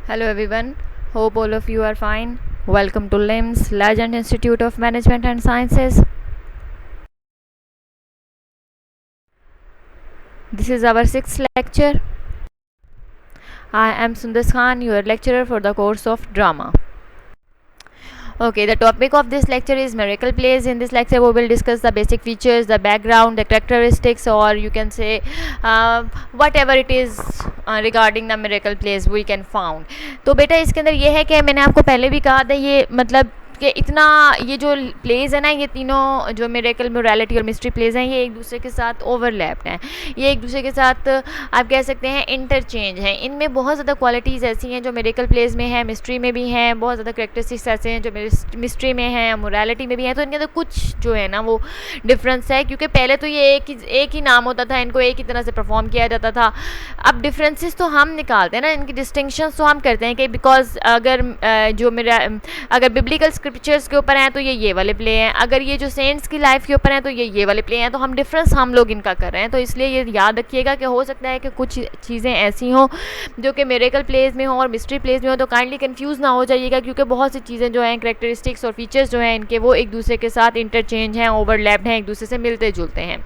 Hello everyone, hope all of you are fine. Welcome to LIMS, Legend Institute of Management and Sciences. This is our sixth lecture. I am Sundar Khan, your lecturer for the course of drama. Okay, the topic of this lecture is miracle plays. In this lecture, we will discuss the basic features, the background, the characteristics, or you can say whatever it is regarding the miracle plays we can found. तो बेटा इसके अंदर ये है कि मैंने आपको पहले भी कहा था ये मतलब कि इतना ये जो प्लेज है ना ये तीनों जो मिरेकल मोरालिटी और मिस्ट्री प्लेज हैं ये एक दूसरे के साथ ओवरलैप्ड हैं, ये एक दूसरे के साथ आप कह सकते हैं इंटरचेंज हैं. इनमें बहुत ज़्यादा क्वालिटीज़ ऐसी हैं जो मिरेकल प्लेज में हैं, मिस्ट्री में भी हैं, बहुत ज़्यादा करेक्टरिस्टिक्स ऐसे हैं जो मिस्ट्री में हैं, मोरालिटी में भी हैं. तो इनके अंदर कुछ जो है ना वो डिफरेंस है, क्योंकि पहले तो ये एक ही नाम होता था, इनको एक ही तरह से परफॉर्म किया जाता था. अब डिफरेंसेस तो हम निकालते हैं ना, इनकी डिस्टिंक्शंस तो हम करते हैं कि बिकॉज अगर जो मेरा अगर बिब्लिकल स्क्रिप्चर्स के ऊपर हैं तो ये वाले प्ले हैं, अगर ये जो सेंट्स की लाइफ के ऊपर हैं तो ये वाले प्ले हैं. तो हम डिफरेंस हम लोग इनका कर रहे हैं. तो इसलिए ये याद रखिएगा कि हो सकता है कि कुछ चीज़ें ऐसी हों जो कि मिरेकल प्लेज में हो और मिस्ट्री प्लेज में हो, तो काइंडली कंफ्यूज ना हो जाइएगा, क्योंकि बहुत सी चीज़ें जो हैं करेक्टरिस्टिक्स और फीचर्स जो हैं इनके वो एक दूसरे के साथ इंटरचेंज हैं, ओवरलैप्ड हैं, एक दूसरे से मिलते जुलते हैं.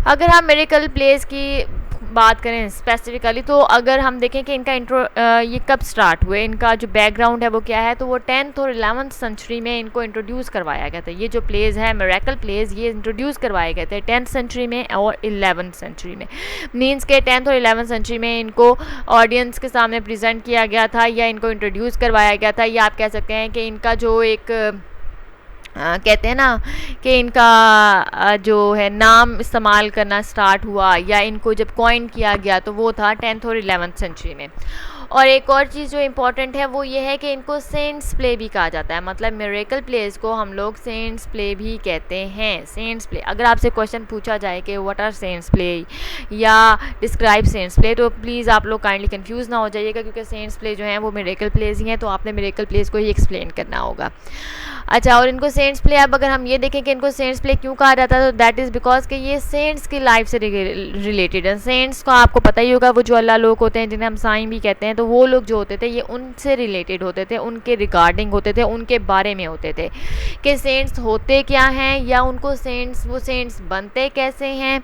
अगर हम मिरेकल प्लेस की बात करें स्पेसिफिकली, तो अगर हम देखें कि इनका इंट्रो ये कब स्टार्ट हुए, इनका जो बैकग्राउंड है वो क्या है, तो वो 10th और 11th सेंचुरी में इनको इंट्रोड्यूस करवाया गया था. ये जो प्लेस है मिरेकल प्लेस ये इंट्रोड्यूस करवाए गए थे 10th सेंचुरी में और 11th सेंचुरी में. मीन्स के 10th और 11th सेंचुरी में इनको ऑडियंस के सामने प्रेजेंट किया गया था या इनको इंट्रोड्यूस करवाया गया था, या आप कह सकते हैं कि इनका जो एक कहते हैं ना कि इनका जो है नाम इस्तेमाल करना स्टार्ट हुआ या इनको जब कॉइन किया गया तो वो था 10th और 11th सेंचुरी में. और एक और चीज़ जो इम्पॉर्टेंट है वो ये है कि इनको सेंट्स प्ले भी कहा जाता है, मतलब मिरेकल प्लेस को हम लोग सेंट्स प्ले भी कहते हैं. सेंट्स प्ले, अगर आपसे क्वेश्चन पूछा जाए कि व्हाट आर सेंट्स प्ले या डिस्क्राइब सेंट्स प्ले, तो प्लीज़ आप लोग काइंडली कंफ्यूज ना हो जाइएगा, क्योंकि सेंट्स प्ले जो हैं वो मिरेकल प्लेस ही हैं, तो आपने मिरेकल प्लेस को ही एक्सप्लेन करना होगा. अच्छा, और इनको सेंट्स प्ले, अब अगर हम ये देखें कि इनको सेंट्स प्ले क्यों कहा जाता है, तो दैट इज़ बिकॉज कि ये सेंट्स की लाइफ से रिलेटेड है. सेंट्स को आपको पता ही होगा, वो जो अल्लाह लोग होते हैं जिन्हें हम साईं भी कहते हैं, तो वो लोग जो होते थे ये उनसे रिलेटेड होते थे, उनके रिगार्डिंग होते थे, उनके बारे में होते थे कि सेंट्स होते क्या हैं, या उनको वो सेंट्स बनते कैसे हैं,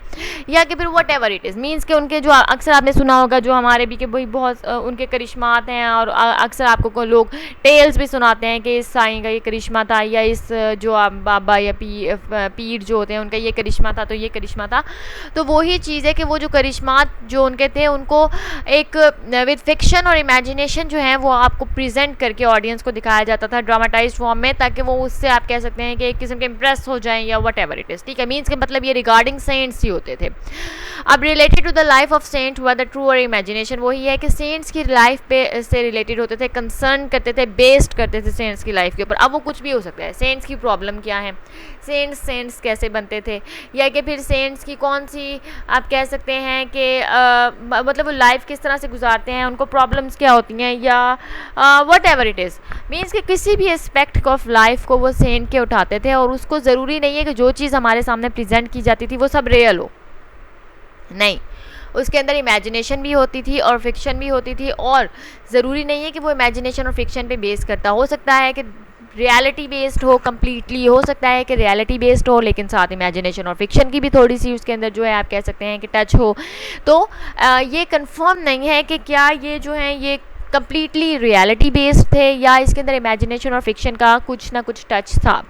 या कि फिर what ever it is. Means के उनके जो अक्सर आपने सुना होगा जो हमारे भी कि भाई बहुत उनके करिश्मात हैं, और अक्सर आपको लोग टेल्स भी सुनाते हैं कि इस साईं का ये करिश्मा था, या इस जो बाबा या पीर जो होते हैं उनका ये करिश्मा था, तो ये करिश्मा था. तो वही चीज़ है कि वो जो करिश्मात जो उनके थे उनको एक विद फिक्शन और इमेजिनेशन जो है वो आपको प्रेजेंट करके ऑडियंस को दिखाया जाता था ड्रामाटाइज फॉर्म में, ताकि वो उससे आप कह सकते हैं कि एक किस्म के इम्प्रेस हो जाएं या वट एवर इट इज़. ठीक है, मीन्स के मतलब ये रिगार्डिंग सेंट्स ही होते थे. अब related to the life of saint हुआ द ट्रू और इमेजिनेशन, वही है कि सेंट्स की लाइफ पे से रिलेटेड होते थे, कंसर्न करते थे, बेस्ड करते थे सेंट्स की लाइफ के ऊपर. अब वो कुछ भी हो सकता है, सेंट्स की प्रॉब्लम क्या है, सेंट्स कैसे बनते थे, या कि फिर सेंट्स की कौन सी आप कह सकते हैं कि मतलब वो लाइफ किस तरह से गुजारते हैं, उनको प्रॉब्लम्स क्या होती हैं, या what ever it is. Means कि किसी भी एस्पेक्ट ऑफ लाइफ को वो सेंट के उठाते थे, और उसको ज़रूरी नहीं है कि जो चीज़ हमारे सामने प्रेजेंट की जाती थी वो सब रियल हो, नहीं, उसके अंदर इमेजिनेशन भी होती थी और फिक्शन भी होती थी. और ज़रूरी नहीं है कि वो इमेजिनेशन और फिक्शन पे बेस करता, हो सकता है कि रियलिटी बेस्ड हो, कम्प्लीटली हो सकता है कि रियलिटी बेस्ड हो, लेकिन साथ इमेजिनेशन और फिक्शन की भी थोड़ी सी उसके अंदर जो है आप कह सकते हैं कि टच हो. तो ये कंफर्म नहीं है कि क्या ये जो है ये कम्प्लीटली रियलिटी बेस्ड थे या इसके अंदर इमेजिनेशन और फिक्शन का कुछ ना कुछ टच था.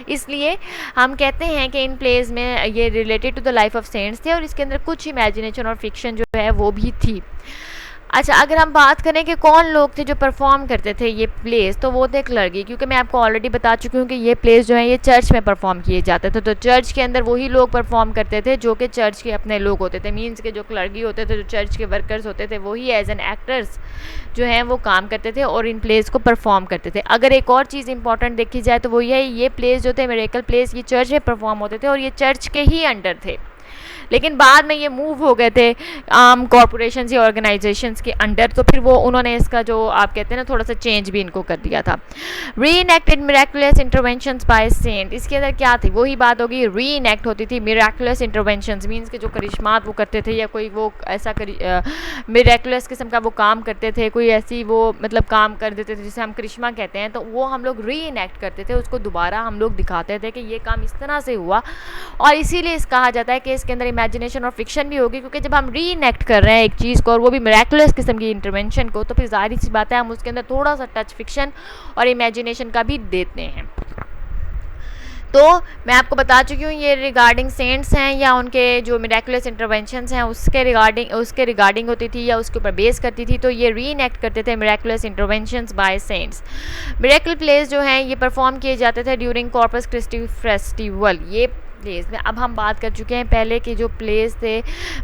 इसलिए हम कहते हैं कि इन प्लेस में ये related to the life of saints थे और इसके अंदर कुछ इमेजिनेशन और फिक्शन जो है वो भी थी. अच्छा, अगर हम बात करें कि कौन लोग थे जो परफॉर्म करते थे ये प्लेस, तो वो थे क्लर्गी, क्योंकि मैं आपको ऑलरेडी बता चुकी हूँ कि ये प्लेस जो है ये चर्च में परफॉर्म किए जाते थे. तो चर्च के अंदर वही लोग परफॉर्म करते थे जो कि चर्च के अपने लोग होते थे. मीन्स के जो क्लर्गी होते थे, जो चर्च के वर्कर्स होते थे, वही एज एन एक्टर्स जो हैं वो काम करते थे और इन प्लेस को परफॉर्म करते थे. अगर एक और चीज़ इंपॉर्टेंट देखी जाए तो वो ये प्लेस जो थे मिरेकल प्लेस, ये चर्च में परफॉर्म होते थे और ये चर्च के ही अंडर थे. लेकिन बाद में ये मूव हो गए थे आम कॉरपोरेशन या ऑर्गेनाइजेशंस के अंडर, तो फिर वो उन्होंने इसका जो आप कहते हैं ना थोड़ा सा चेंज भी इनको कर दिया था। Reenacted miraculous interventions by saint, इसके अंदर क्या थी, वही बात होगी, री इनेक्ट होती थी मिराकुलस इंटरवेंशंस, मीन्स के जो करिश्मात वो करते थे या कोई वो ऐसा मिराकुलस किस्म का वो काम करते थे, कोई ऐसी वो मतलब काम कर देते थे जिसे हम करिश्मा कहते हैं, तो वो हम लोग री इनेक्ट करते थे, उसको दोबारा हम लोग दिखाते थे कि ये काम इस तरह से हुआ। और इसीलिए इस कहा जाता है कि इसके अंदर इमेजिनेशन और फिक्शन भी होगी, क्योंकि जब हम री इनेक्ट कर रहे हैं एक चीज़ को और वो भी मिराकुलस किस्म की इंटरवेंशन को, तो फिर जाहिर सी बात है हम उसके अंदर थोड़ा सा टच फिक्शन और इमेजिनेशन का भी देते हैं। तो मैं आपको बता चुकी हूँ ये रिगार्डिंग सेंट्स हैं या उनके जो मिराकुलस इंटरवेंशंस हैं उसके रिगार्डिंग होती थी या उसके ऊपर बेस करती थी, तो ये री इनेक्ट करते थे miraculous interventions by saints. Miracle plays जो हैं ये परफॉर्म किए जाते थे ड्यूरिंग कॉर्पस क्रिस्टी फेस्टिवल। ये प्लेस में अब हम बात कर चुके हैं पहले के जो प्लेस थे,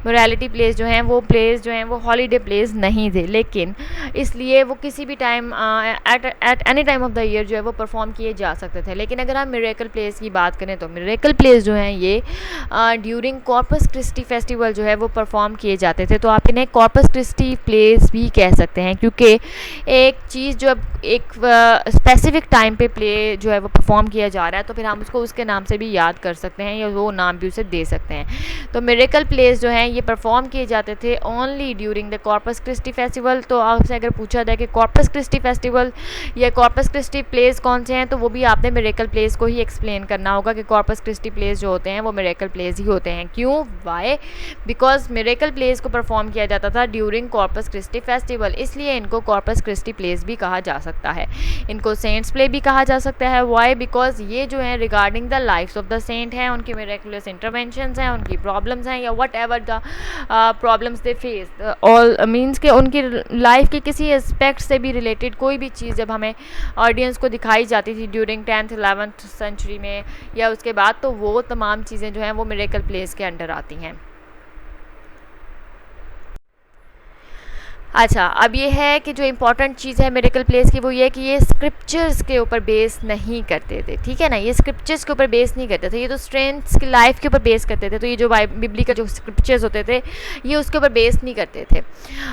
मोरालिटी प्लेस जो हैं वो हॉलीडे प्लेस नहीं थे, लेकिन इसलिए वो किसी भी time at any time of the year जो है वो परफॉर्म किए जा सकते थे। लेकिन अगर हम मिरेकल प्लेस की बात करें तो मिरेकल प्लेस जो हैं ये ड्यूरिंग कॉर्पस क्रिस्टी फेस्टिवल जो है वो परफॉर्म किए जाते थे। तो आप इन्हें कॉर्पस क्रिस्टी प्लेस भी कह सकते हैं, क्योंकि एक चीज़ जो अब एक स्पेसिफिक टाइम पे प्ले जो है वो परफॉर्म किया जा रहा है, तो फिर हम उसको उसके नाम से भी याद कर सकते हैं या वो नाम भी उसे दे सकते हैं। तो मिरेकल प्लेस जो हैं ये परफॉर्म किए जाते थे only during the Corpus Christi festival. तो आपसे अगर पूछा जाए कि कॉर्पस क्रिस्टी फेस्टिवल या कॉर्पस क्रिस्टी प्लेस कौन से हैं, तो वो भी आपने मिरेकल प्लेस को ही एक्सप्लेन करना होगा कि कॉर्पस क्रिस्टी प्लेस जो होते हैं वो मिरेकल प्लेस ही होते हैं। क्यों, वाई, बिकॉज मिरेकल प्लेस को परफॉर्म किया जाता था ड्यूरिंग कॉर्पस क्रिस्टी फेस्टिवल, इसलिए इनको कॉर्पस क्रिस्टी प्लेस भी कहा जा सकता है। इनको सेंट्स प्ले भी कहा जा सकता है। वाई, बिकॉज ये जो है regarding the lifes of the saint हैं, उनकी मिरेकुलस इंटरवेंशंस हैं, उनकी प्रॉब्लम्स हैं या whatever the problems they face, all means के उनकी लाइफ के किसी एस्पेक्ट से भी रिलेटेड कोई भी चीज़ जब हमें ऑडियंस को दिखाई जाती थी ड्यूरिंग 10th 11th सेंचुरी में या उसके बाद, तो वो तमाम चीज़ें जो हैं वो मिरेकल प्लेस के अंडर आती हैं। अच्छा, अब ये है कि जो इम्पॉर्टेंट चीज़ है मिरेकल प्लेस की वो ये कि ये स्क्रिप्चर्स के ऊपर बेस नहीं करते थे, ठीक है ना, ये स्क्रिप्चर्स के ऊपर बेस नहीं करते थे, ये तो स्ट्रेंथ्स की लाइफ के ऊपर बेस करते थे। तो ये जो बिबली का जो स्क्रिप्चर्स होते थे ये उसके ऊपर बेस नहीं करते थे।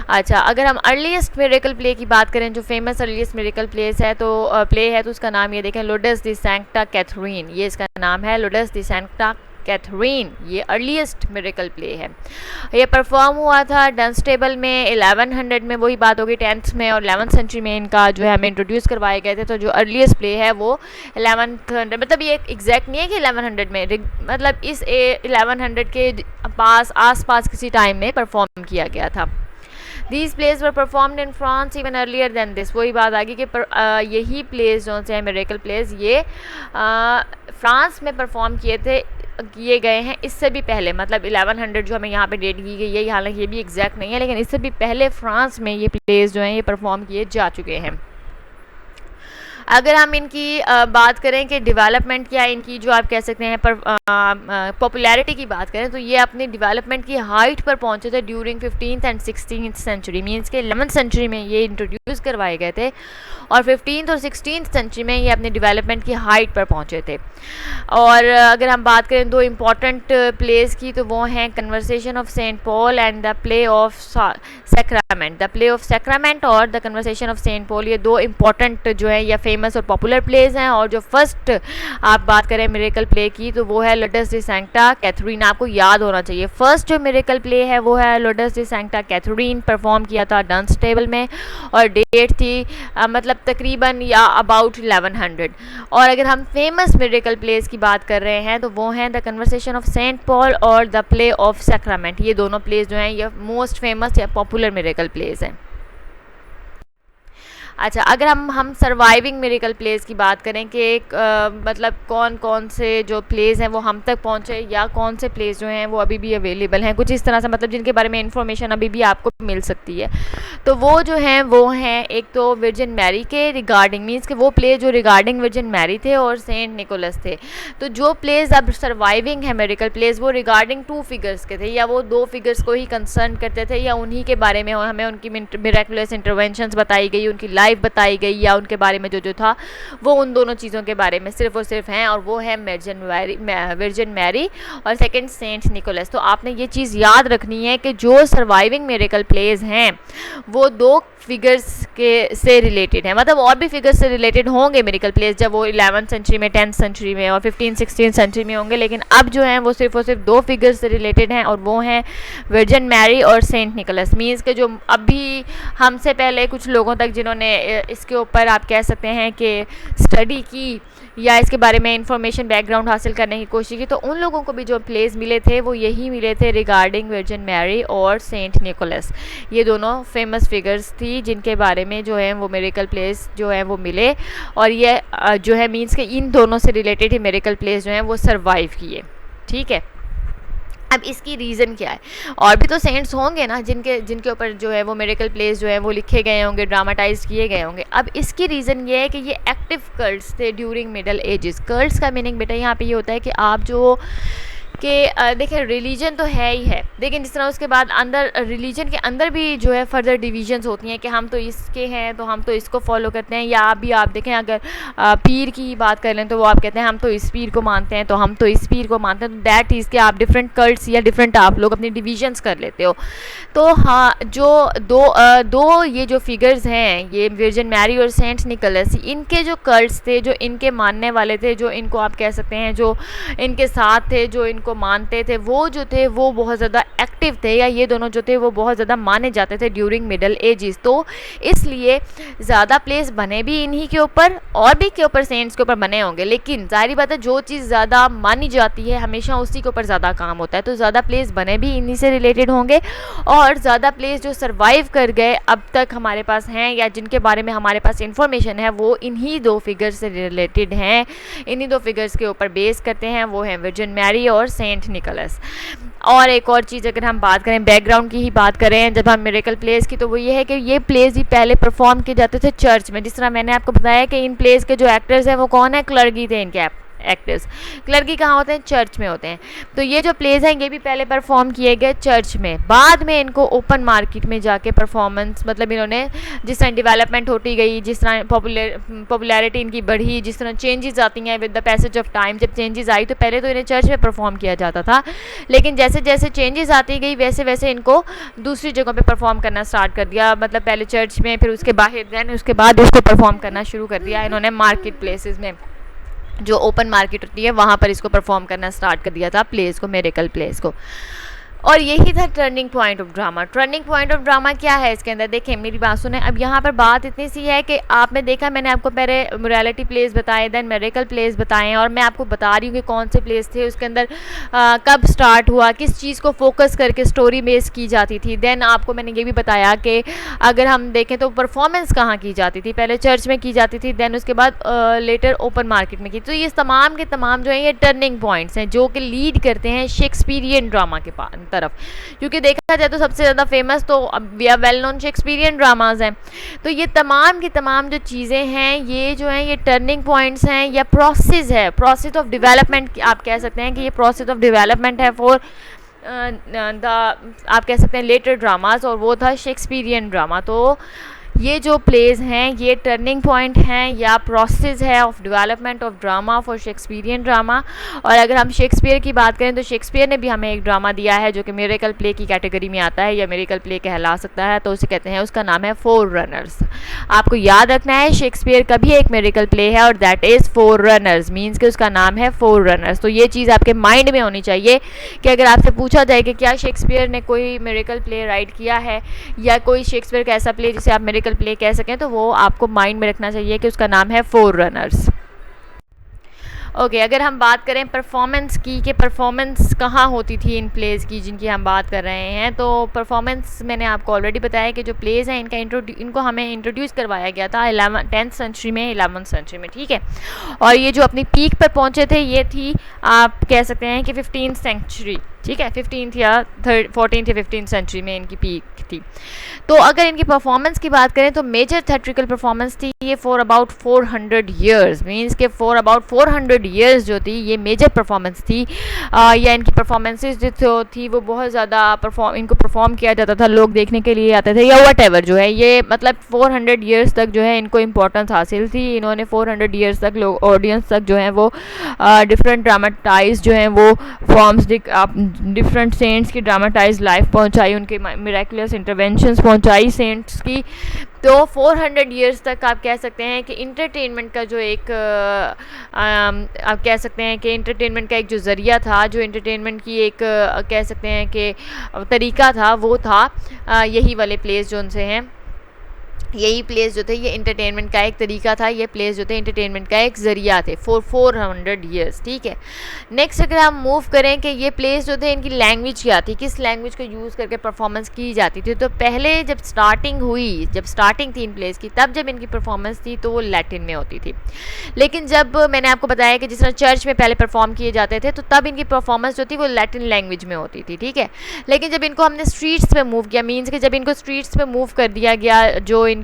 अच्छा, अगर हम अर्लीस्ट मिरेकल प्ले की बात करें, जो फेमस अर्लीस्ट मिरेकल प्लेस है तो उसका नाम ये देखें, लोडस द सैंक्टा कैथरीन, ये इसका नाम है, लोडस द सैंक्टा कैथरीन, ये अर्लीस्ट मिरेकल प्ले है। ये परफॉर्म हुआ था डंस्टेबल में 1100 में, वही बात होगी 10th में और 11th सेंचुरी में इनका जो है हमें इंट्रोड्यूस करवाए गए थे। तो जो अर्लीस्ट प्ले है वो 1100, मतलब ये एग्जैक्ट नहीं है कि 1100 में, मतलब इस 1100 के आस पास किसी टाइम में परफॉर्म किया गया था। These plays were performed in France even earlier than this। वही बात आ गई कि यही प्लेस जो हैं मिरेकल प्लेस ये फ्रांस में परफॉर्म किए गए हैं इससे भी पहले, मतलब 1100 जो हमें यहाँ पे डेट की गई है, हालांकि ये भी एग्जैक्ट नहीं है, लेकिन इससे भी पहले फ्रांस में ये प्लेस जो हैं ये परफॉर्म किए जा चुके हैं। अगर हम इनकी बात करें कि डेवलपमेंट या इनकी जो आप कह सकते हैं पॉपुलैरिटी की बात करें, तो ये अपनी डेवलपमेंट की हाइट पर पहुंचे थे during 15th and 16th century, means के 11th सेंचुरी में ये इंट्रोड्यूस करवाए गए थे और 15th और 16th सेंचुरी में ये अपनी डेवलपमेंट की हाइट पर पहुंचे थे। और अगर हम बात करें दो इम्पॉर्टेंट प्लेस की, तो वो हैं conversation of Saint Paul and the play of sacrament. The play of sacrament और the conversation of Saint Paul, ये दो इम्पॉर्टेंट जो है या फेमस और पॉपुलर प्लेस हैं। और जो फर्स्ट आप बात करें मिरेकल प्ले की, तो वो है लोडस द सैंक्टा कैथरीन। आपको याद होना चाहिए फर्स्ट जो मिरेकल प्ले है वो है लोडस द सैंक्टा कैथरीन, परफॉर्म किया था डंस्टेबल में और डेट थी मतलब तकरीबन या अबाउट 1100। और अगर हम फेमस मिरेकल प्लेस की बात कर रहे हैं तो वो हैं the conversation of Saint Paul और द प्ले ऑफ सैक्रामेंट। ये दोनों प्लेस जो हैं ये मोस्ट फेमस या पॉपुलर मिरेकल प्लेस हैं। अच्छा, अगर हम सर्वाइविंग मिरेकल प्लेस की बात करें कि मतलब कौन कौन से जो प्लेस हैं वो हम तक पहुंचे या कौन से प्लेस जो हैं वो अभी भी अवेलेबल हैं, कुछ इस तरह से, मतलब जिनके बारे में इंफॉर्मेशन अभी भी आपको मिल सकती है, तो वो जो हैं वो हैं एक तो वर्जिन मैरी के रिगार्डिंग, मीन्स कि वो प्लेस जो रिगार्डिंग वर्जिन मैरी थे और सेंट निकोलस थे। तो जो प्लेस अब सर्वाइविंग है मिरेकल प्लेस वो रिगार्डिंग 2 फिगर्स के थे, या वो 2 फिगर्स को ही कंसर्न करते थे या उन्हीं के बारे में हमें उनकी मिरेकुलस इंटरवेंशंस बताई गई, उनकी लाइफ बताई गई या उनके बारे में जो जो था वो उन दोनों चीज़ों के बारे में सिर्फ और सिर्फ हैं, और वो है वर्जिन मैरी और सेकंड सेंट निकोलस। तो आपने ये चीज़ याद रखनी है कि जो सर्वाइविंग मिरेकल प्लेस हैं वो दो फिगर्स के से रिलेटेड है, मतलब और भी फिगर्स से रिलेटेड होंगे मिरेकल प्लेस जब वो 11th सेंचुरी में, 10th सेंचुरी में और 15th-16th सेंचुरी में होंगे, लेकिन अब जो हैं वो सिर्फ और सिर्फ दो फिगर्स से रिलेटेड हैं, और वो हैं वर्जिन मैरी और सेंट निकोलस। मीन्स के जो अभी हमसे पहले कुछ लोगों तक जिन्होंने इसके ऊपर आप कह सकते हैं कि स्टडी की या इसके बारे में इंफॉर्मेशन बैकग्राउंड हासिल करने की कोशिश की, तो उन लोगों को भी जो प्लेस मिले थे वो यही मिले थे रिगार्डिंग वर्जिन मैरी और सेंट निकोलस। ये दोनों फेमस फिगर्स थी जिनके बारे में जो है वो मिरेकल प्लेस जो है वो मिले, और ये जो है मीन्स के इन दोनों से रिलेटेड ही मिरेकल प्लेस जो हैं वो सर्वाइव किए। ठीक है, अब इसकी रीज़न क्या है? और भी तो सेंट्स होंगे ना जिनके ऊपर जो है वो मिरेकल प्लेस जो है वो लिखे गए होंगे, ड्रामाटाइज किए गए होंगे। अब इसकी रीज़न ये है कि ये एक्टिव कल्ट्स थे ड्यूरिंग मिडल एजेस। कल्ट्स का मीनिंग बेटा यहाँ पे ये होता है कि आप जो कि देखिए रिलीजन तो है ही है, लेकिन जिस तरह उसके बाद अंदर रिलीजन के अंदर भी जो है फर्दर डिविजन्स होती हैं कि हम तो इसके हैं तो हम तो इसको फॉलो करते हैं, या अभी आप देखें अगर पीर की बात कर लें तो वो आप कहते हैं हम तो इस पीर को मानते हैं तो हम तो इस पीर को मानते हैं। तो दैट इज़ के आप डिफरेंट कल्ट्स या डिफरेंट आप लोग अपनी डिविजन्स कर लेते हो। तो हाँ, जो दो ये जो फिगर्स हैं ये वर्जिन मैरी और सेंट निकोलस, इनके जो कल्ट्स थे, जो इनके मानने वाले थे, जो इनको आप कह सकते हैं जो इनके साथ थे, जो इनको मानते थे, वो जो थे वो बहुत ज़्यादा एक्टिव थे, या ये दोनों जो थे वो बहुत ज़्यादा माने जाते थे ड्यूरिंग मिडल एजेस। तो इसलिए ज़्यादा प्लेस बने भी इन्हीं के ऊपर और भी के ऊपर सेंट्स के ऊपर बने होंगे, लेकिन जाहिर बात है जो चीज़ ज़्यादा मानी जाती है हमेशा उसी के ऊपर ज़्यादा काम होता है। तो ज़्यादा प्लेस बने भी इन्हीं से रिलेटेड होंगे, और ज़्यादा प्लेस जो सर्वाइव कर गए अब तक हमारे पास हैं या जिनके बारे में हमारे पास इंफॉर्मेशन है वो इन्हीं दो फिगर्स से रिलेटेड हैं, इन्हीं दो फिगर्स के ऊपर बेस करते हैं, वो हैं वर्जिन मैरी और सेंट निकोलस। और एक और चीज़ अगर हम बात करें बैकग्राउंड की ही बात करें जब हम मिरेकल प्लेस की, तो वो ये है कि ये प्लेस ही पहले परफॉर्म किए जाते थे चर्च में। जिस तरह मैंने आपको बताया कि इन प्लेस के जो एक्टर्स हैं वो कौन है, क्लर्गी थे इनके एक्टर्स। क्लर्गी कहाँ होते हैं, चर्च में होते हैं। तो ये जो प्लेस हैं ये भी पहले परफॉर्म किए गए चर्च में, बाद में इनको ओपन मार्केट में जाके परफॉर्मेंस, मतलब इन्होंने जिस तरह डेवलपमेंट होती गई, जिस तरह पॉपुलैरिटी इनकी बढ़ी, जिस तरह चेंजेस आती हैं with the passage of time, जब चेंजेस आई तो पहले तो इन्हें चर्च में परफॉर्म किया जाता था, लेकिन जैसे जैसे चेंजेस आती गई वैसे वैसे इनको दूसरी जगहों पर परफॉर्म करना स्टार्ट कर दिया, मतलब पहले चर्च में, फिर उसके बाहर, दैन उसके बाद इसको परफॉर्म करना शुरू कर दिया इन्होंने मार्केट प्लेसेस में, जो ओपन मार्केट होती है वहाँ पर इसको परफॉर्म करना स्टार्ट कर दिया था प्लेस को, मिरेकल प्लेस को। और यही था turning point of drama. Turning point of drama क्या है इसके अंदर, देखें मेरी बात सुने। अब यहाँ पर बात इतनी सी है कि आपने देखा मैंने आपको पहले मोरालिटी प्लेस बताए, देन मिरेकल प्लेस बताए, और मैं आपको बता रही हूँ कि कौन से प्लेस थे, उसके अंदर कब स्टार्ट हुआ, किस चीज़ को फोकस करके स्टोरी बेस की जाती थी। देन आपको मैंने ये भी बताया कि अगर हम देखें तो परफॉर्मेंस कहाँ की जाती थी, पहले चर्च में की जाती थी, देन उसके बाद लेटर ओपन मार्केट में की। तो ये तमाम के तमाम जो है ये टर्निंग पॉइंट्स हैं जो कि लीड करते हैं शेक्सपियरियन ड्रामा के तरफ, क्योंकि देखा जाए तो सबसे ज़्यादा फेमस तो वेल नोन शेक्सपियरियन ड्रामाज हैं। तो ये तमाम की तमाम जो चीज़ें हैं ये जो हैं ये टर्निंग पॉइंट्स हैं या प्रोसेस है, प्रोसेस ऑफ डेवलपमेंट आप कह सकते हैं कि ये प्रोसेस ऑफ डेवलपमेंट है फॉर आप कह सकते हैं लेटर ड्रामाज, और वो था शेक्सपियरियन ड्रामा। तो ये जो प्लेस हैं ये टर्निंग पॉइंट हैं या प्रोसेस है of development of drama for Shakespearean drama. और अगर हम शेक्सपियर की बात करें तो शेक्सपियर ने भी हमें एक ड्रामा दिया है जो कि मिरेकल प्ले की कैटेगरी में आता है या मिरेकल प्ले कहला सकता है, तो उसे कहते हैं, उसका नाम है फोररनर्स। आपको याद रखना है शेक्सपियर का भी एक मिरेकल प्ले है और दैट इज़ फोररनर्स, मीन्स कि उसका नाम है फोररनर्स। तो ये चीज़ आपके माइंड में होनी चाहिए कि अगर आपसे पूछा जाए कि क्या शेक्सपियर ने कोई मिरेकल प्ले राइट किया है या कोई शेक्सपियर का ऐसा प्ले जिसे आप मिरेकल प्ले कह सकें, तो वो आपको माइंड में रखना चाहिए कि उसका नाम है फोररनर्स। ओके, अगर हम बात करें परफॉर्मेंस की कि परफॉर्मेंस कहाँ होती थी इन प्लेस की जिनकी हम बात कर रहे हैं, तो परफॉर्मेंस मैंने आपको ऑलरेडी बताया कि जो प्लेस हैं इनको हमें इंट्रोड्यूस करवाया गया था 10th सेंचुरी में, 11th सेंचुरी में, ठीक है। और ये जो अपनी पीक पर पहुँचे थे ये थी आप कह सकते हैं कि 15th सेंचुरी, ठीक है, 15th या 14th या 15th सेंचुरी में इनकी पीक थी। तो अगर इनकी परफॉर्मेंस की बात करें तो मेजर थेट्रिकल परफॉर्मेंस थी ये फॉर अबाउट 400 ईयर्स, मीन्स के फॉर अबाउट 400 ईयर्स जो थी ये मेजर परफॉर्मेंस थी, या इनकी परफॉर्मेंसेज जो थी वो बहुत ज़्यादा इनको परफॉर्म किया जाता था, लोग देखने के लिए आते थे या वट एवर जो है ये, मतलब 400 ईयर्स तक जो है इनको इम्पोर्टेंस हासिल थी। इन्होंने 400 ईयर्स तक लोग ऑडियंस तक जो है वो डिफरेंट ड्रामाटाइज जो हैं वो फॉर्म्स डिफरेंट सेंट्स की ड्रामाटाइज लाइफ पहुंचाई, उनके मिरेकुलस इंटरवेंशंस पहुंचाई सेंट्स की। तो 400 ईयर्स तक आप कह सकते हैं कि इंटरटेनमेंट का जो एक आप कह सकते हैं कि इंटरटेनमेंट का एक जो ज़रिया था, जो इंटरटेनमेंट की एक कह सकते हैं कि तरीका था, वो था यही वाले प्लेस जो उनसे हैं, यही प्लेस जो थे ये इंटरटेनमेंट का एक तरीका था, ये प्लेस जो थे इंटरटेनमेंट का एक ज़रिया थे फॉर 400 ईयर्स। ठीक है, नेक्स्ट अगर हम मूव करें कि ये प्लेस जो थे इनकी लैंग्वेज क्या थी, किस लैंग्वेज को यूज़ करके परफॉर्मेंस की जाती थी। तो पहले जब स्टार्टिंग थी इन प्लेस की, तब जब इनकी परफॉर्मेंस थी तो वो लैटिन में होती थी। लेकिन जब मैंने आपको बताया कि जिस तरह चर्च में पहले परफॉर्म किए जाते थे, तो तब इनकी परफॉर्मेंस जो थी वो लैटिन लैंग्वेज में होती थी। ठीक है, लेकिन जब इनको हमने स्ट्रीट्स पे मूव किया, मीन्स कि जब इनको स्ट्रीट्स पे मूव कर दिया गया, जो इनके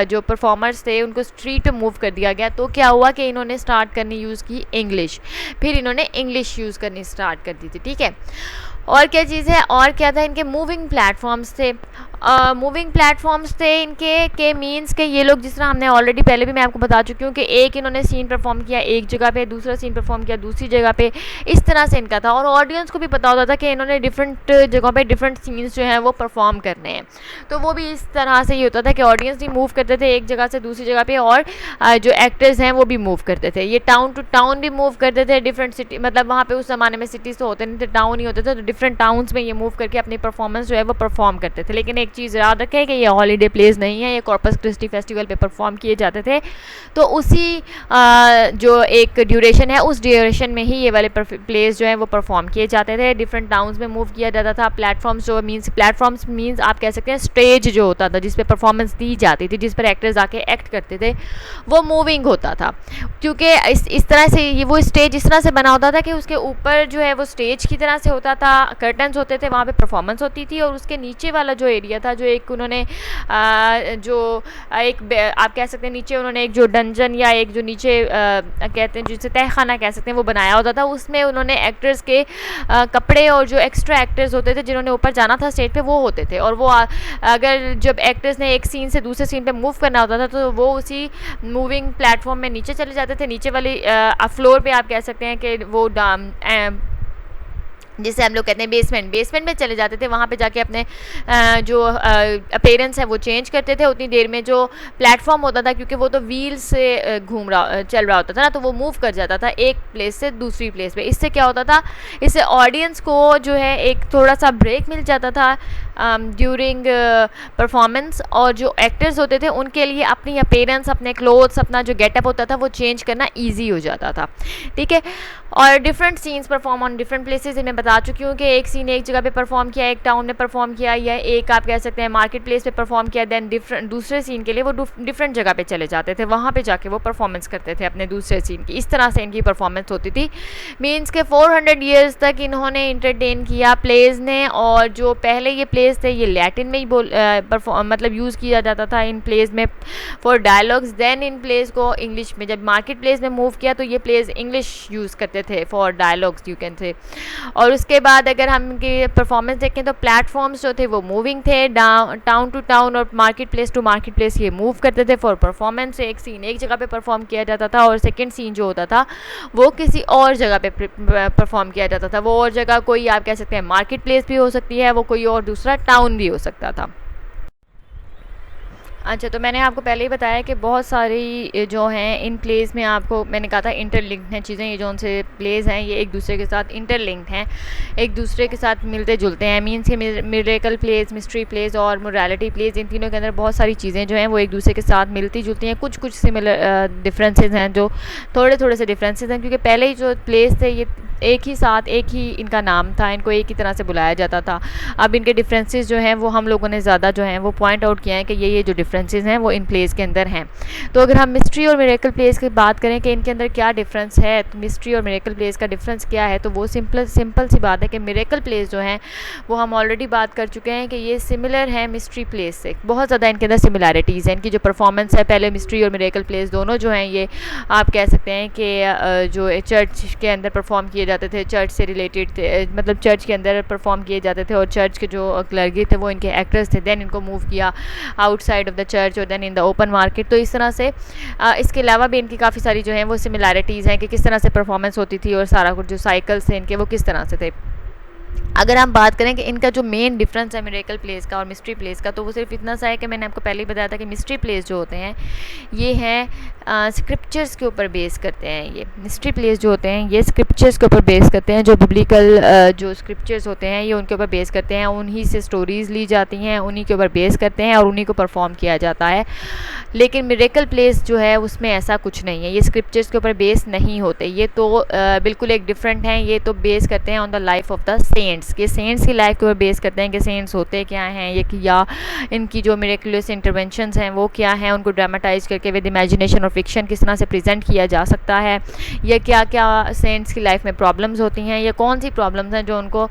जो परफॉर्मर्स थे उनको स्ट्रीट पे मूव कर दिया गया, तो क्या हुआ कि इन्होंने स्टार्ट करनी यूज़ की इंग्लिश, फिर इन्होंने इंग्लिश यूज़ करनी स्टार्ट कर दी थी। ठीक है, और क्या चीज़ है, और क्या था, इनके मूविंग प्लेटफॉर्म्स थे। मूविंग प्लेटफॉर्म्स थे इनके के मीन्स के ये लोग, जिस तरह हमने ऑलरेडी पहले भी मैं आपको बता चुकी हूँ कि एक इन्होंने सीन परफॉर्म किया एक जगह पे, दूसरा सीन परफॉर्म किया दूसरी जगह पे, इस तरह से इनका था। और ऑडियंस को भी पता होता था कि इन्होंने डिफरेंट जगहों पे डिफरेंट सीन्स जो हैं वो परफॉर्म करने हैं। तो वो भी इस तरह से ही होता था कि ऑडियंस भी मूव करते थे एक जगह से दूसरी जगह पे, और जो एक्टर्स हैं वो भी मूव करते थे। ये टाउन टू टाउन भी मूव करते थे, डिफरेंट सिटी, मतलब वहाँ पे उस ज़माने में सिटीज़ तो होते नहीं थे, टाउन ही होते थे, तो डिफरेंट टाउन्स में ये मूव करके अपनी परफॉर्मेंस जो है वो परफॉर्म करते थे। लेकिन एक चीज़ याद रखें कि ये हॉलीडे प्लेस नहीं है, ये कॉर्पस क्रिस्टी फेस्टिवल पे परफॉर्म किए जाते थे। तो उसी जो एक ड्यूरेशन है, उस ड्यूरेशन में ही ये वाले प्लेस जो है वो परफॉर्म किए जाते थे। डिफरेंट टाउन्स में मूव किया जाता था। प्लेटफॉर्म्स मीन्स आप कह सकते हैं स्टेज जो होता था जिस पे परफॉर्मेंस दी जाती थी, जिस पर एक्टर्स आके एक्ट करते थे, वो मूविंग होता था। क्योंकि इस तरह से ये वो स्टेज इस तरह से बना होता था कि उसके ऊपर जो है वो स्टेज की तरह से होता था, कर्टन्स होते थे, वहाँ पे परफॉर्मेंस होती थी, और उसके नीचे वाला जो एरिया था, जो एक उन्होंने जो एक आप कह सकते हैं नीचे उन्होंने एक जो डंजन या एक जो नीचे कहते हैं जिसे तहखाना कह सकते हैं वो बनाया होता था। उसमें उन्होंने एक्टर्स के कपड़े और जो एक्स्ट्रा एक्टर्स होते थे जिन्होंने ऊपर जाना था स्टेज पे वो होते थे, और वो अगर जब एक्टर्स ने एक सीन से दूसरे सीन पे मूव करना होता था तो वो उसी मूविंग प्लेटफॉर्म में नीचे चले जाते थे। नीचे वाली फ्लोर पे आप कह सकते हैं कि वो जिसे हम लोग कहते हैं बेसमेंट में चले जाते थे। वहाँ पे जाके अपने जो अपीयरेंस है वो चेंज करते थे। उतनी देर में जो प्लेटफॉर्म होता था, क्योंकि वो तो व्हील से चल रहा होता था ना, तो वो मूव कर जाता था एक प्लेस से दूसरी प्लेस पे। इससे क्या होता था, इससे ऑडियंस को जो है एक थोड़ा सा ब्रेक मिल जाता था ड्यूरिंग परफॉर्मेंस, और जो एक्टर्स होते थे उनके लिए अपनी अपीयरेंस, अपने क्लोथ्स, अपना जो गेटअप होता था वो चेंज करना ईजी हो जाता था। ठीक है, और different scenes perform on different places. मैं बता चुकी हूँ कि एक सीन एक जगह पे परफॉर्म किया, एक टाउन में परफॉर्म किया, या एक आप कह सकते हैं मार्केट प्लेस पे परफॉर्म किया, देन दूसरे सीन के लिए वो डिफरेंट जगह पे चले जाते थे, वहाँ पे जाके वो परफॉर्मेंस करते थे अपने दूसरे सीन की। इस तरह से इनकी परफॉर्मेंस होती थी। मीन्स के 400 ईयर्स तक इन्होंने इंटरटेन किया प्लेस ने, और जो पहले ये प्लेस थे ये लैटिन में ही मतलब यूज़ किया जाता था इन प्लेस में फॉर डायलॉग्स। देन इन प्लेस को इंग्लिश में जब मार्केट प्लेस में मूव किया तो ये प्लेस इंग्लिश यूज़ करते थे for dialogues you can say. और उसके बाद अगर हम इनकी परफॉर्मेंस देखें तो प्लेटफॉर्म्स जो थे वो मूविंग थे, टाउन टू टाउन और market place to market place ये मूव करते थे फॉर परफॉर्मेंस। एक सीन एक जगह पे परफॉर्म किया जाता था और सेकंड सीन जो होता था वो किसी और जगह पे परफॉर्म किया जाता था। वो और जगह कोई आप कह सकते हैं मार्केट प्लेस भी हो सकती है, वो कोई और दूसरा टाउन भी हो सकता था। अच्छा, तो मैंने आपको पहले ही बताया कि बहुत सारी जो हैं इन प्लेस में, आपको मैंने कहा था इंटरलिंक्ड हैं चीज़ें। ये जो उनसे प्लेस हैं ये एक दूसरे के साथ इंटरलिंक्ड हैं, एक दूसरे के साथ मिलते जुलते हैं। मीन्स के मिरेकल प्लेस, मिस्ट्री प्लेस और मोरालिटी प्लेस, इन तीनों के अंदर बहुत सारी चीज़ें जो हैं वो एक दूसरे के साथ मिलती जुलती हैं। कुछ सिमिलर डिफरेंसेस हैं, जो थोड़े से डिफरेंसेस हैं, क्योंकि पहले ही जो प्लेस थे ये एक ही इनका नाम था, इनको एक ही तरह से बुलाया जाता था। अब इनके डिफरेंसेस जो हैं वो हम लोगों ने ज़्यादा जो हैं वो पॉइंट आउट किया है कि ये जो डिफरेंसेस हैं वो इन प्लेस के अंदर हैं। तो अगर हम मिस्ट्री और मिरेकल प्लेस की बात करें कि इनके अंदर क्या डिफरेंस है, तो मिस्ट्री और मिरेकल प्लेस का डिफरेंस क्या है, तो वो सिंपल सी बात है कि मिरेकल प्लेस जो हैं वो हम ऑलरेडी बात कर चुके हैं कि ये सिमिलर है मिस्ट्री प्लेस से, बहुत ज़्यादा इनके अंदर सिमिलैरिटीज़ हैं। इनकी जो परफॉर्मेंस है, पहले मिस्ट्री और मिरेकल प्लेस दोनों जो हैं ये आप कह सकते हैं कि जो चर्च के अंदर परफॉर्म किए जाते थे, चर्च से रिलेटेड थे, मतलब चर्च के अंदर परफॉर्म किए जाते थे और चर्च के जो क्लर्गी थे वो इनके एक्टर्स थे। देन इनको मूव किया आउटसाइड ऑफ द चर्च और then in the open market. तो इस तरह से इसके अलावा भी इनकी काफ़ी सारी जो हैं वो सिमिलैरिटीज़ हैं कि किस तरह से परफॉर्मेंस होती थी और सारा कुछ जो साइकिल्स थे इनके वो किस तरह से थे। अगर हम बात करें कि इनका जो मेन डिफरेंस है मिरेकल प्लेस का और मिस्ट्री प्लेस का, तो वो सिर्फ इतना सा है कि मैंने आपको पहले ही बताया था कि मिस्ट्री प्लेस जो होते हैं ये हैं स्क्रिप्चर्स के ऊपर बेस करते हैं। ये मिस्ट्री प्लेस जो होते हैं ये स्क्रिप्चर्स के ऊपर बेस करते हैं, जो बिब्लिकल जो स्क्रिप्चर्स होते हैं ये उनके ऊपर बेस करते हैं, उन्हीं से स्टोरीज़ ली जाती हैं, उन्हीं के ऊपर बेस करते हैं और उन्हीं को परफॉर्म किया जाता है। लेकिन मिरेकल प्लेस जो है उसमें ऐसा कुछ नहीं है, ये स्क्रिप्चर्स के ऊपर बेस नहीं होते, ये तो बिल्कुल एक डिफरेंट हैं। ये तो बेस करते हैं on the life of the saints, के सेंट्स की लाइफ के ऊपर बेस करते हैं कि सेंट्स होते क्या हैं ये, या इनकी जो मिरेकुलस इंटरवेंशंस हैं वो क्या हैं, उनको ड्रामेटाइज करके विद इमेजिनेशन और फिक्शन किस तरह से प्रेजेंट किया जा सकता है, या क्या क्या सेंट्स की लाइफ में प्रॉब्लम्स होती हैं, या कौन सी प्रॉब्लम्स हैं जो उनको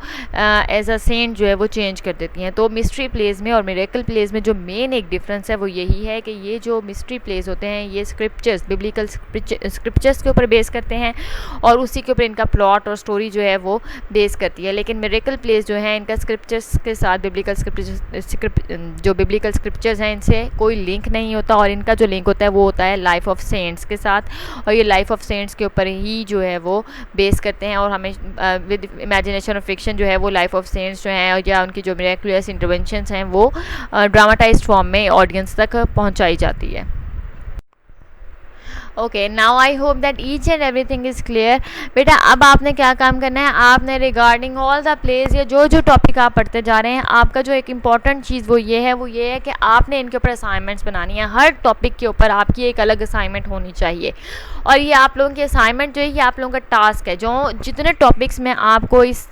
एज अ सेंट जो है वो चेंज कर देती हैं। तो मिस्ट्री प्लेस में और मिरेकल प्लेस में जो मेन एक डिफरेंस है वो यही है कि ये जो मिस्ट्री प्लेस होते हैं ये स्क्रिप्चर्स, बिब्लिकल स्क्रिप्चर्स के ऊपर बेस करते हैं और उसी के ऊपर इनका प्लॉट और स्टोरी जो है वो बेस करती है। लेकिन मिरेकल प्लेस जो है इनका स्क्रिप्चर्स के साथ जो बिब्लिकल स्क्रिप्चर्स हैं इनसे कोई लिंक नहीं होता, और इनका जो लिंक होता है वो होता है लाइफ ऑफ सेंट्स के साथ, और ये लाइफ ऑफ सेंट्स के ऊपर ही जो है वो बेस करते हैं। और हमें विद इमेजिनेशन और फिक्शन जो है वो लाइफ ऑफ सेंट्स जो हैं या उनकी जो मिरेकुलस इंटरवेंशंस हैं वो ड्रामाटाइज्ड फॉर्म में ऑडियंस तक पहुंचाई जाती है। Okay, now I hope that each and everything is clear. बेटा अब आपने क्या काम करना है, आपने रिगार्डिंग ऑल द प्लेस या जो जो टॉपिक आप पढ़ते जा रहे हैं, आपका जो एक इम्पॉर्टेंट चीज़ वो ये है कि आपने इनके ऊपर असाइनमेंट्स बनानी है। हर टॉपिक के ऊपर आपकी एक अलग असाइनमेंट होनी चाहिए, और ये आप लोगों की असाइनमेंट जो है ये आप लोगों का टास्क है। जो जितने टॉपिक्स मैं आपको इस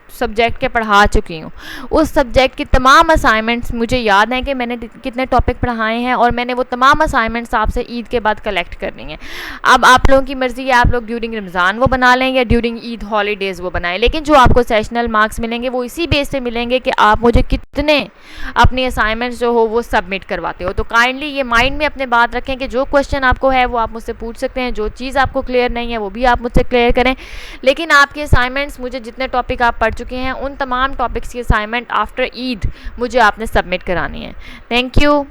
सब्जेक्ट के पढ़ा चुकी हूँ उस सब्जेक्ट की तमाम असाइनमेंट्स मुझे याद हैं कि मैंने कितने टॉपिक पढ़ाए हैं, और मैंने वो तमाम असाइनमेंट्स आपसे ईद के बाद कलेक्ट करनी है। अब आप लोगों की मर्ज़ी है, आप लोग ड्यूरिंग रमज़ान वो बना लें या ड्यूरिंग ईद हॉलीडेज़ वो बनाएं, लेकिन जो आपको सेशनल मार्क्स मिलेंगे वो इसी बेस से मिलेंगे कि आप मुझे कितने अपनी असाइनमेंट्स जो हो वो सबमिट करवाते हो। तो काइंडली ये माइंड में अपने बात रखें कि जो क्वेश्चन आपको है वो आप मुझसे पूछ सकते हैं, जो चीज़ आपको क्लियर नहीं है वो भी आप मुझसे क्लियर करें, लेकिन आपके असाइनमेंट्स मुझे जितने टॉपिक आप पढ़ चुके हैं उन तमाम टॉपिक्स की असाइनमेंट आफ्टर ईद मुझे आपने सबमिट करानी है। Thank you.